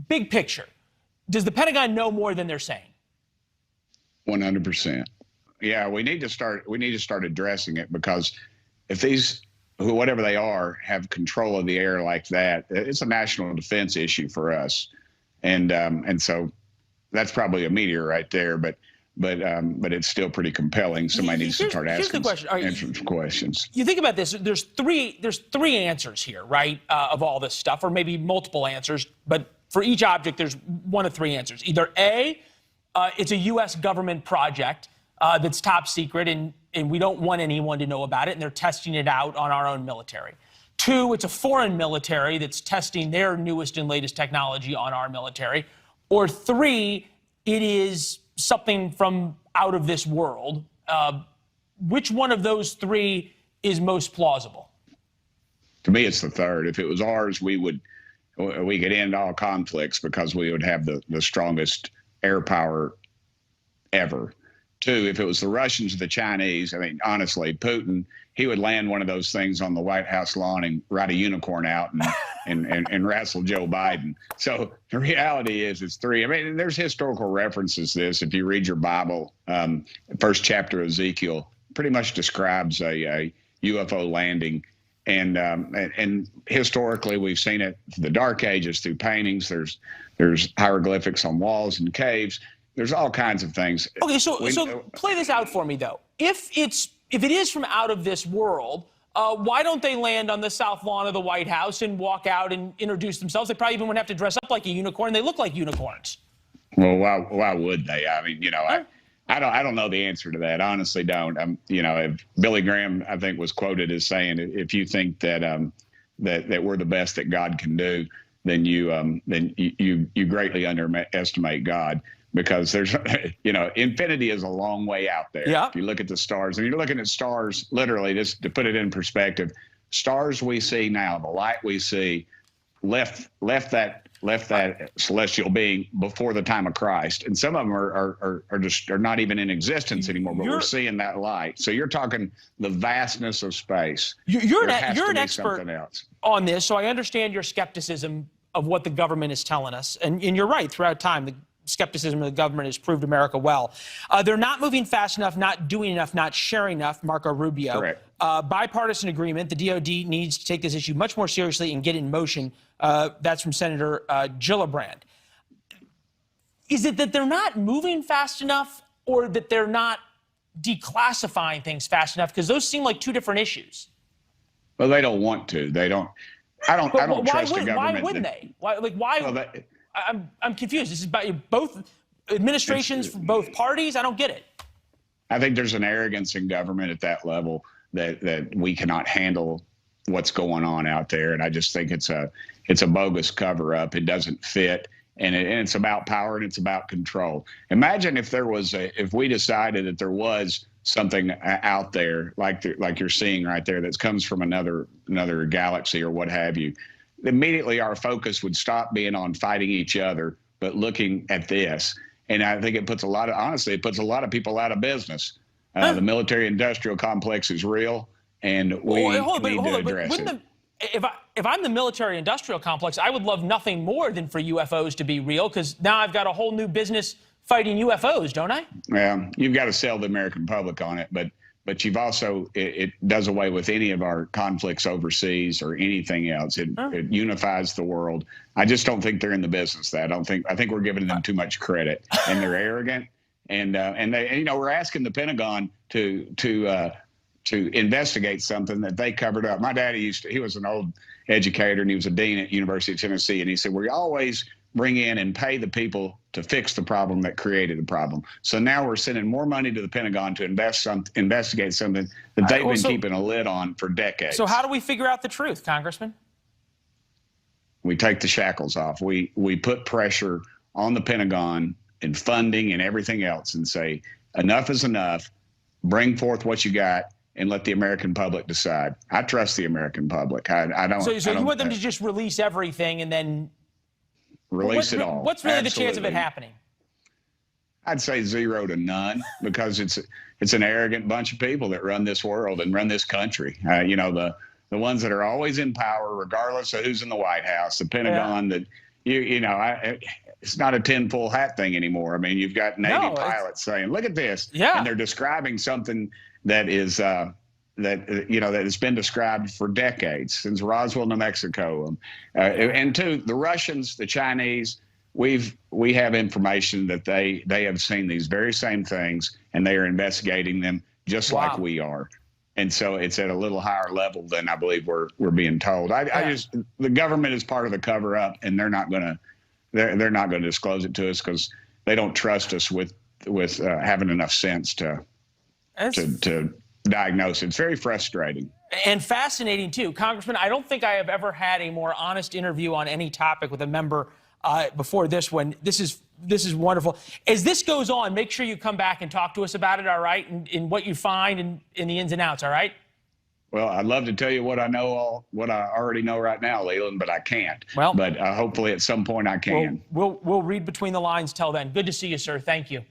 big picture, does the Pentagon know more than they're saying? 100%. Yeah, we need to start addressing it, because if these, whatever they are, have control of the air like that, it's a national defense issue for us. And so that's probably a meteor right there, but it's still pretty compelling. Somebody needs to start asking questions. You think about this. There's three answers here, right, of all this stuff, or maybe multiple answers. But for each object, there's one of three answers. Either A, it's a U.S. government project that's top secret, and we don't want anyone to know about it, and they're testing it out on our own military. Two, it's a foreign military that's testing their newest and latest technology on our military. Or three, it is something from out of this world. Which one of those three is most plausible? To me, it's the third. If it was ours, we could end all conflicts, because we would have the strongest air power ever. Two, if it was the Russians or the Chinese, I mean, honestly, Putin, he would land one of those things on the White House lawn and ride a unicorn out and wrestle Joe Biden. So the reality is it's three. I mean, there's historical references to this. If you read your Bible, first chapter of Ezekiel pretty much describes a UFO landing. And historically, we've seen it through the Dark Ages, through paintings. There's hieroglyphics on walls and caves. There's all kinds of things. Okay, so play this out for me, though. If it is from out of this world, why don't they land on the south lawn of the White House and walk out and introduce themselves? They probably even wouldn't have to dress up like a unicorn. They look like unicorns. Well, why would they? I mean, you know, I don't know the answer to that. I honestly don't. You know, if Billy Graham, I think, was quoted as saying, if you think that that we're the best that God can do, then you greatly underestimate God. Because there's, you know, infinity is a long way out there. Yeah. If you look at the stars, and you're looking at stars, literally, just to put it in perspective, stars we see now, the light we see, left that celestial being before the time of Christ, and some of them are not even in existence anymore. But we're seeing that light. So you're talking the vastness of space. You're an expert on this, so I understand your skepticism of what the government is telling us, and you're right. Throughout time, the skepticism of the government has proved America well. They're not moving fast enough, not doing enough, not sharing enough, Marco Rubio. Correct. Bipartisan agreement. The DOD needs to take this issue much more seriously and get it in motion. That's from Senator Gillibrand. Is it that they're not moving fast enough, or that they're not declassifying things fast enough? Because those seem like two different issues. Well, they don't want to. They don't. I don't trust the government. Why wouldn't they? Why? Well, I'm confused. This is about both administrations from both parties. I don't get it. I think there's an arrogance in government at that level that we cannot handle what's going on out there, and I just think it's a bogus cover-up. It doesn't fit, and it's about power and it's about control. Imagine if if we decided that there was something out there like you're seeing right there that comes from another galaxy or what have you. Immediately our focus would stop being on fighting each other, but looking at this. And I think it puts a lot of people out of business. The military-industrial complex is real, and we need to address it. If I'm the military-industrial complex, I would love nothing more than for UFOs to be real, because now I've got a whole new business fighting UFOs, don't I? Yeah, you've got to sell the American public on it, but you've also, it does away with any of our conflicts overseas or anything else. It unifies the world. I just don't think they're in the business. I think we're giving them too much credit, and they're arrogant. And they, you know, we're asking the Pentagon to investigate something that they covered up. My daddy he was an old educator, and he was a dean at University of Tennessee, and he said, we always bring in and pay the people to fix the problem that created the problem. So now we're sending more money to the Pentagon to investigate something that they've been keeping a lid on for decades. So how do we figure out the truth, Congressman? We take the shackles off. We put pressure on the Pentagon and funding and everything else, and say, enough is enough. Bring forth what you got and let the American public decide. I trust the American public. I don't. So you want them to just release everything and then release it all? What's really the chance of it happening? I'd say 0 to none, because it's an arrogant bunch of people that run this world and run this country. You know, the ones that are always in power, regardless of who's in the White House, the Pentagon, that, it's not a tinfoil hat thing anymore. I mean, you've got Navy pilots saying, "Look at this," and they're describing something that is that has been described for decades, since Roswell, New Mexico, and two, the Russians, the Chinese. We have information that they have seen these very same things, and they are investigating them just like we are. And so it's at a little higher level than I believe we're being told. The government is part of the cover up, and they're not going to disclose it to us because they don't trust us with having enough sense to diagnose. It's very frustrating and fascinating too, Congressman. I don't think I have ever had a more honest interview on any topic with a member before this one. This is wonderful. As this goes on, make sure you come back and talk to us about it, all right? And what you find and in the ins and outs, all right? Well, I'd love to tell you what I already know right now, Leland, but I can't. Well, but hopefully at some point I can. We'll read between the lines till then. Good to see you, sir. Thank you.